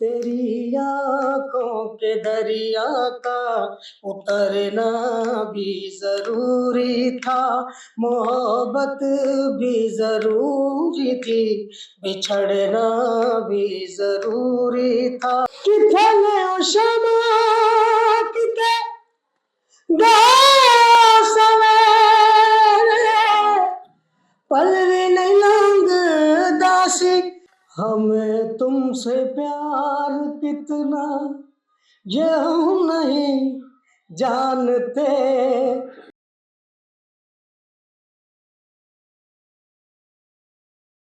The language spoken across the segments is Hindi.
तेरी आँखों के दरिया का उतरना भी ज़रूरी था, मोहब्बत भी ज़रूरी थी, बिछड़ना भी ज़रूरी था। कितने शमा किते गए सवेरे, पल भी नहीं लंघदा सी, हमें तुमसे प्यार कितना ये हम नहीं जानते।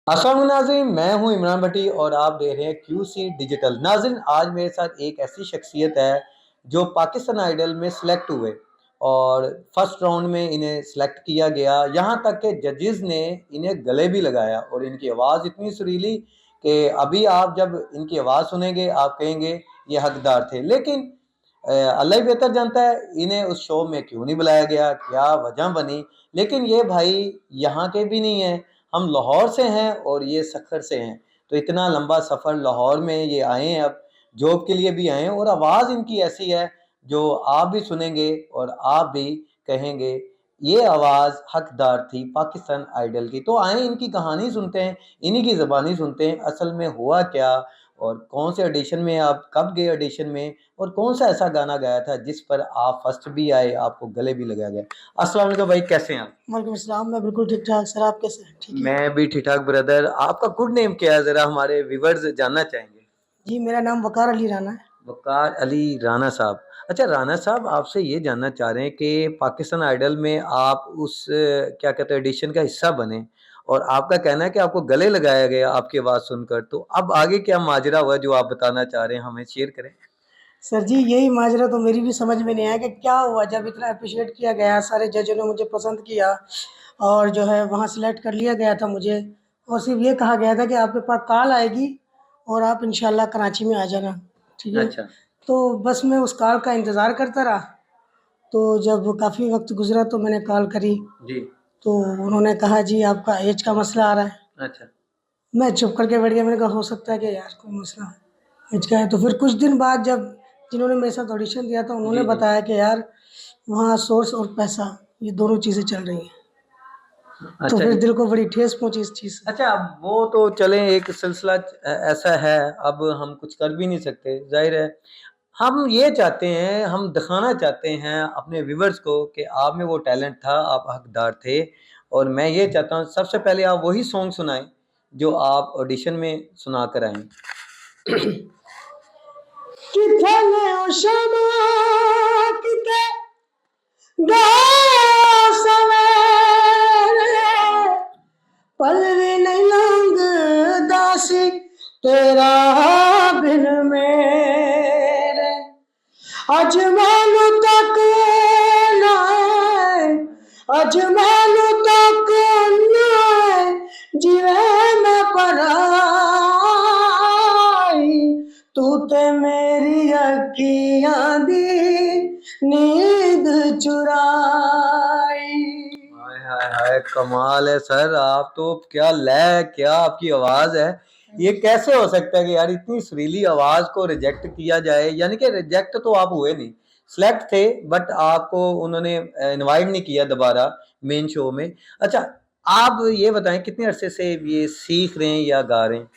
अस्सलाम नाज़रीन, मैं हूं इमरान भट्टी और आप देख रहे हैं QC डिजिटल। नाज़रीन, आज मेरे साथ एक ऐसी शख्सियत है जो पाकिस्तान आइडल में सिलेक्ट हुए और फर्स्ट राउंड में इन्हें सिलेक्ट किया गया। यहाँ तक कि जजेस ने इन्हें गले भी लगाया और इनकी आवाज़ इतनी सुरीली कि अभी आप जब इनकी आवाज़ सुनेंगे आप कहेंगे ये हकदार थे। लेकिन अल्लाह ही बेहतर जानता है इन्हें उस शो में क्यों नहीं बुलाया गया, क्या वजह बनी। लेकिन ये भाई यहाँ के भी नहीं है, हम लाहौर से हैं और ये सखर से हैं। तो इतना लंबा सफ़र लाहौर में ये आए हैं, अब जॉब के लिए भी आए हैं और आवाज़ इनकी ऐसी है जो आप भी सुनेंगे और आप भी कहेंगे ये आवाज़ हकदार थी पाकिस्तान आइडल की। तो आए इनकी कहानी सुनते हैं, इन्हीं की ज़बानी सुनते हैं असल में हुआ क्या और कौन से ऑडिशन में आप कब गए ऑडिशन में और कौन सा ऐसा गाना गाया था जिस पर आप फर्स्ट भी आए, आपको गले भी लगाया गया। अस्सलाम वालेकुम भाई, कैसे हैं आप? वालेकुम अस्सलाम, मैं बिल्कुल ठीक ठाक। सर आप कैसे हैं? ठीक है मैं भी ठीक ठाक ब्रदर। आपका गुड नेम क्या है, जरा हमारे व्यूवर्स जानना चाहेंगे। जी, मेरा नाम वकार अली राना है। वकार अली राना साहब। अच्छा राना साहब, आपसे ये जानना चाह रहे हैं कि पाकिस्तान आइडल में आप उस क्या कहते हैं एडिशन का हिस्सा बने और आपका कहना है कि आपको गले लगाया गया आपकी आवाज़ सुनकर। तो अब आगे क्या माजरा हुआ जो आप बताना चाह रहे हैं, हमें शेयर करें। सर जी, यही माजरा तो मेरी भी समझ में नहीं आया कि क्या हुआ जब इतना अप्रिशिएट किया गया, सारे जजों ने मुझे पसंद किया और जो है वहाँ सेलेक्ट कर लिया गया था मुझे, और सिर्फ ये कहा गया था कि आपके पास कॉल आएगी और आप इंशाल्लाह कराची में आ जाना, ठीक है। अच्छा। तो बस मैं उस कॉल का इंतज़ार करता रहा। तो जब काफ़ी वक्त गुजरा तो मैंने कॉल करी, जी। तो उन्होंने कहा जी आपका एज का मसला आ रहा है। अच्छा। मैं चुप करके बैठ गया। मैंने कहा हो सकता है कि यार कोई मसला एज का है। तो फिर कुछ दिन बाद जब जिन्होंने मेरे साथ ऑडिशन दिया था उन्होंने जी जी। बताया कि यार वहाँ सोर्स और पैसा ये दोनों चीज़ें चल रही हैं। तो अच्छा फिर जी। दिल को बड़ी ठेस पहुंची इस चीज़ से। अच्छा, अब वो तो चलें, एक सिलसिला ऐसा है, अब हम कुछ कर भी नहीं सकते, ज़ाहिर है। हम ये चाहते हैं, हम दिखाना चाहते हैं अपने व्यूअर्स को कि आप में वो टैलेंट था, आप हकदार थे और मैं ये चाहता हूँ सबसे पहले आप वही सॉन्ग सुनाएँ जो आप ऑडिशन में सुना कर आए। कितने शमा किते गए सवेरे, पल भी नहीं लंघदा सी, तेरा बिन मेरे, अजमानू तक नाए, अजमानू तक नाए, जिवे मैं पराई, तू ते मेरी अखियां दी नींद चुराई। हाय हाय हाय, कमाल है सर, आप तो क्या लय, क्या आपकी आवाज़ है। ये कैसे हो सकता है कि यार इतनी सुरीली आवाज़ को रिजेक्ट किया जाए, यानी कि रिजेक्ट तो आप हुए नहीं, सिलेक्ट थे बट आपको उन्होंने इनवाइट नहीं किया दोबारा मेन शो में। अच्छा, आप ये बताएं कितने अरसे से ये सीख रहे हैं या गा रहे हैं?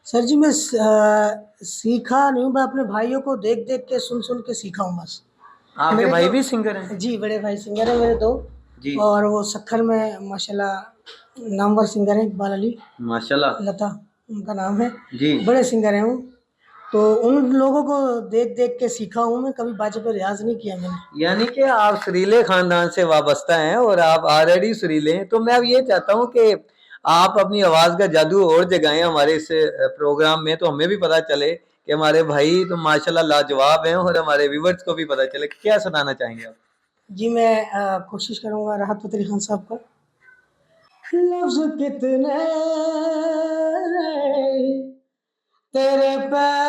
सर जी मैं सीखा नहीं हूँ, मैं अपने भाइयों को देख देख के सुन सुन के सीखा हूँ बस। आपके मेरे भाई जो भी सिंगर हैं? जी बड़े भाई सिंगर हैं मेरे दो, जी। और वो सखर में माशाल्लाह नामवर सिंगर हैं, इकबाल अली माशाल्लाह। लता उनका नाम है। जी। बड़े सिंगर हैं वो। तो उन लोगों को देख देख के सीखा हूँ मैं, कभी बाजे पे रियाज नहीं किया मैंने। यानी कि आप सुरीले खानदान से वाबस्ता हैं और आप ऑलरेडी सुरीले हैं। तो मैं अब ये चाहता हूँ कि आप अपनी आवाज़ का जादू और जगाएं हमारे इस प्रोग्राम में, तो हमें भी पता चले कि हमारे भाई तो माशाल्लाह लाजवाब हैं और हमारे व्यूवर्स को भी पता चले। क्या सुनाना चाहेंगे आप? जी मैं कोशिश करूँगा राहत फतेह अली खान साहब पर। लफ्ज़ कितने तेरे पैरों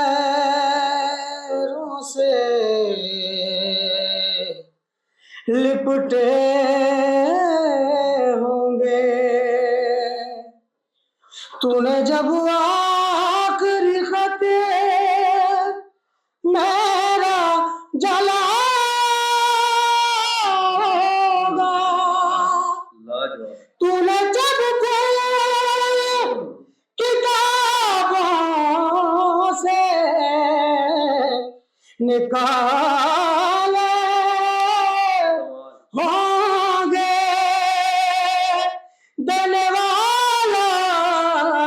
से लिपटे होंगे, तूने जब आखिरी खत निकाले होंगे, देने वाला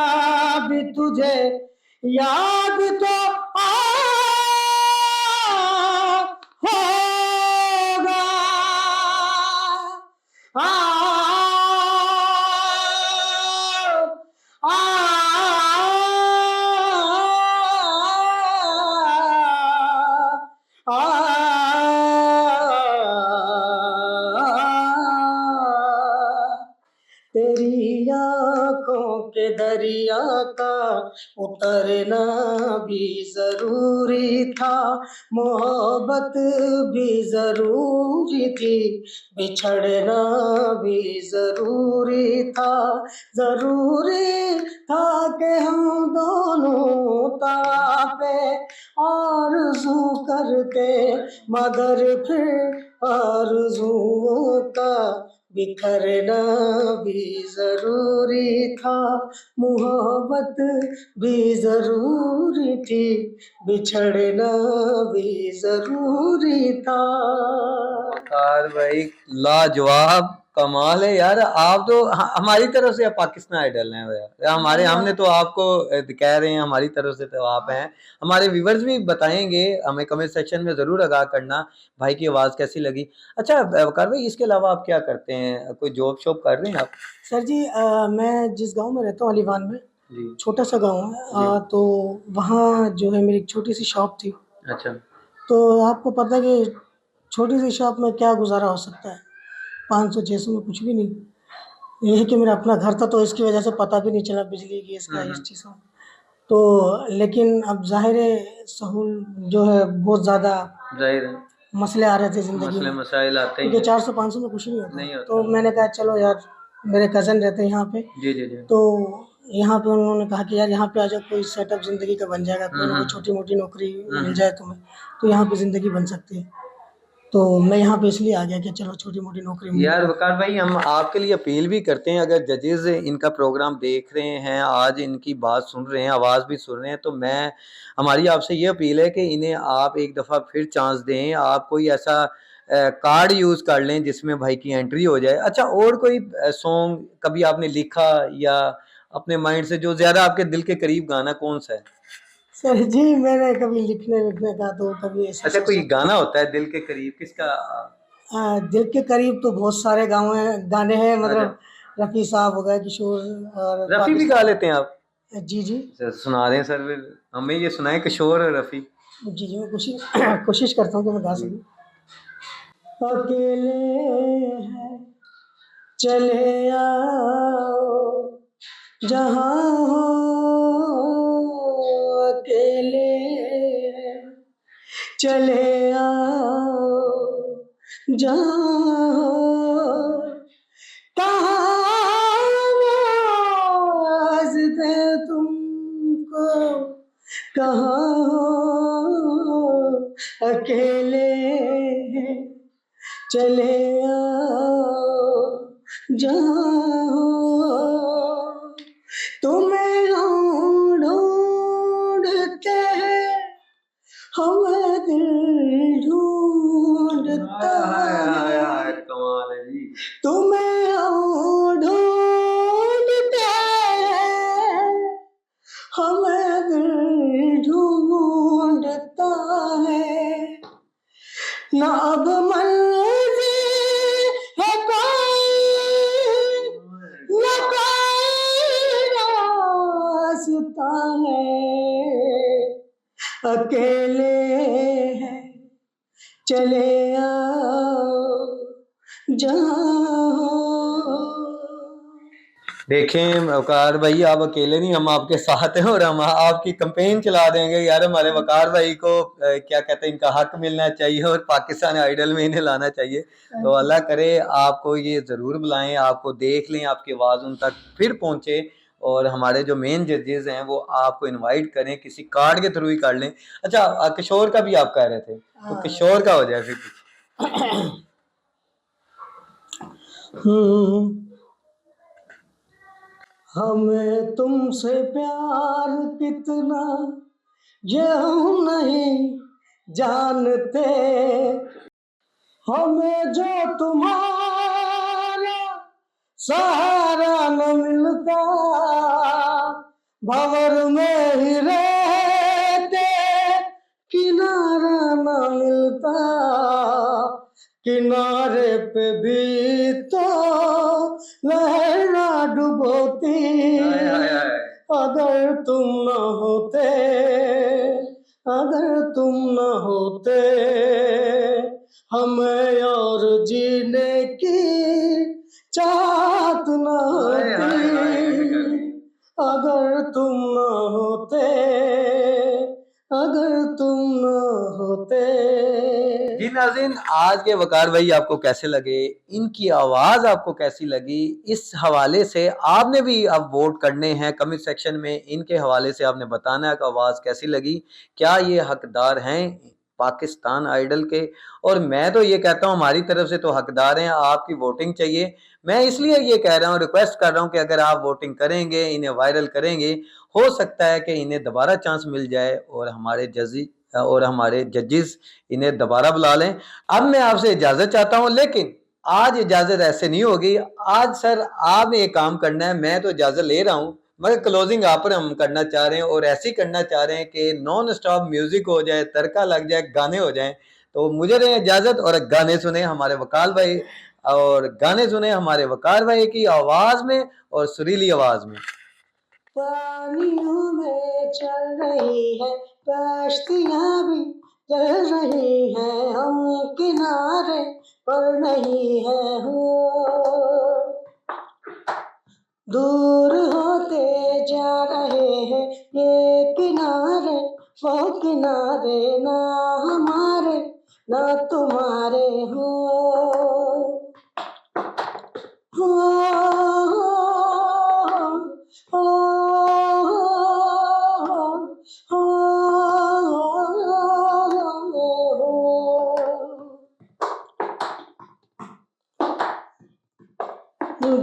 भी तुझे याद तो होगा। आ, आ, आ, तेरी आंखों के दरिया का उतरना भी जरूरी था, मोहब्बत भी जरूरी थी, बिछड़ना भी जरूरी था, जरूरी था कि हम दोनों तापे आरज़ू करते, मगर फिर आरज़ुओं का बिखरना भी जरूरी था, मोहब्बत भी जरूरी थी, बिछड़ना भी जरूरी था। वकार भाई लाजवाब, कमाल है यार। आप तो हमारी तरफ से पाकिस्तान आइडल हैं यार। हमारे हमने तो आपको कह रहे हैं, हमारी तरफ से तो आप हैं। हमारे व्यूवर्स भी बताएंगे, हमें कमेंट सेक्शन में जरूर आगाह करना भाई की आवाज कैसी लगी। अच्छा वकार भाई, इसके अलावा आप क्या करते हैं? कोई जॉब शॉब कर रहे हैं आप? सर जी मैं जिस गांव में रहता हूँ अलीवान में, जी छोटा सा गांव है, तो वहाँ जो है मेरी एक छोटी सी शॉप थी। अच्छा तो आपको पता है कि छोटी सी शॉप में क्या गुजारा हो सकता है, 500-600 में कुछ भी नहीं। ये है कि मेरा अपना घर था, तो इसकी वजह से पता भी नहीं चला बिजली गैस का इस चीज़ का। तो लेकिन अब ज़ाहिर है सहूल जो है बहुत ज़्यादा जाहिर है, मसले आ रहे थे ज़िंदगी मसले में, मसाइल आते ही क्योंकि हैं। 400-500 में कुछ नहीं होता। नहीं होता। तो मैंने कहा चलो यार, मेरे कज़न रहते हैं यहाँ पे, जी जी जी। तो यहाँ पे उन्होंने कहा कि यार यहाँ पे आ जाओ, कोई सेटअप ज़िंदगी का बन जाएगा, कोई ना कोई छोटी मोटी नौकरी मिल जाए तुम्हें, तो यहाँ पे ज़िंदगी बन सकती है। तो मैं यहाँ पे इसलिए आ गया कि चलो छोटी मोटी नौकरी मिल यार जाए। वकार भाई, हम आपके लिए अपील भी करते हैं, अगर जजेस इनका प्रोग्राम देख रहे हैं, आज इनकी बात सुन रहे हैं, आवाज़ भी सुन रहे हैं, तो मैं हमारी आपसे ये अपील है कि इन्हें आप एक दफ़ा फिर चांस दें। आप कोई ऐसा कार्ड यूज़ कर लें जिसमें भाई की एंट्री हो जाए। अच्छा, और कोई सॉन्ग कभी आपने लिखा या अपने माइंड से जो ज़्यादा आपके दिल के करीब, गाना कौन सा है? सर जी मैंने कभी लिखने विखने का तो कभी ऐसा अच्छा, कोई सोचा। गाना होता है दिल के करीब, किसका? दिल के करीब तो बहुत सारे गाने हैं, अच्छा, मतलब रफ़ी साहब हो गए, किशोर और रफ़ी भी गा लेते हैं आप? जी जी सर सुना दें सर, फिर हमें ये सुनाए किशोर और रफ़ी। जी जी मैं कोशिश कोशिश करता हूँ कि मैं गा जी। सकूँ। अकेले हैं चले आओ, जहाँ हो अकेले हैं चले आओ, जहाँ हो आवाज़ दे तुमको, कहाँ हो अकेले हैं चले आओ, जहाँ हो तुम्हें हम ढूंढते हैं, हमें दिल ढूंढता है, कमाल है जी। तुम्हें हम ढूंढते हैं, हमें दिल ढूंढता है, न अब मंज़िल है कोई, न कोई रास्ता है, अकेले हैं चले आओ, जहाँ हो। देखें वकार भाई, आप अकेले नहीं, हम आपके साथ हैं और हम आपकी कंपेन चला देंगे यार। हमारे वकार भाई को क्या कहते हैं, इनका हक मिलना चाहिए और पाकिस्तान आइडल में इन्हें लाना चाहिए। तो अल्लाह करे आपको ये ज़रूर बुलाएं, आपको देख लें, आपकी आवाज़ उन तक फिर पहुंचे, और हमारे जो मेन जजेस हैं वो आपको इनवाइट करें, किसी कार्ड के थ्रू ही कर लें। अच्छा, किशोर का भी आप कह रहे थे, तो किशोर का हो जाए फिर। हमें तुमसे प्यार कितना ये हम नहीं जानते, हमें जो तुम्हारा सहारा न मिलता, भंवर में ही रहते किनारा न मिलता, किनारे पे भी तो लहर ना डुबोती, अगर तुम न होते, अगर तुम न होते, हमें और जीने की चाहत न होती, अगर तुम न होते, अगर तुम न होते। जी नाज़रीन, आज के वकार भाई आपको कैसे लगे, इनकी आवाज़ आपको कैसी लगी, इस हवाले से आपने भी अब वोट करने हैं कमेंट सेक्शन में। इनके हवाले से आपने बताना है कि आवाज़ कैसी लगी, क्या ये हकदार हैं पाकिस्तान आइडल के। और मैं तो ये कहता हूँ हमारी तरफ से तो हकदार हैं, आपकी वोटिंग चाहिए। मैं इसलिए ये कह रहा हूँ, रिक्वेस्ट कर रहा हूँ कि अगर आप वोटिंग करेंगे, इन्हें वायरल करेंगे, हो सकता है कि इन्हें दोबारा चांस मिल जाए और हमारे जजेस इन्हें दोबारा बुला लें। अब मैं आपसे इजाजत चाहता हूं, लेकिन आज इजाजत ऐसे नहीं होगी। आज सर आपने एक काम करना है, मैं तो इजाजत ले रहा हूं, मगर क्लोजिंग आप पर हम करना चाह रहे हैं और ऐसे ही करना चाह रहे हैं कि नॉन स्टॉप म्यूजिक हो जाए, तड़का लग जाए, गाने हो जाए। तो मुझे दें इजाजत और गाने सुने हमारे वकाल भाई, और गाने सुने हमारे वकार भाई की आवाज में और सुरीली आवाज में। पानियों में चल रही है कश्तियाँ भी चल रही हैं, हम किनारे पर नहीं है हो, दूर होते जा रहे हैं ये किनारे, वो किनारे ना हमारे ना तुम्हारे हो,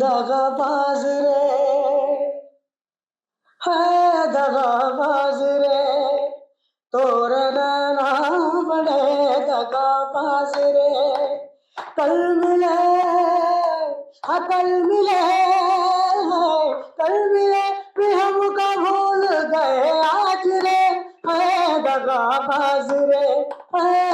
दगाबाज रे है, दगाबाज रे, तोरे नैना बड़े दगाबाज रे, कल मिले, हाँ कल मिले, कल मिले भी हमको भूल गए आज रे, है दगाबाज रे, है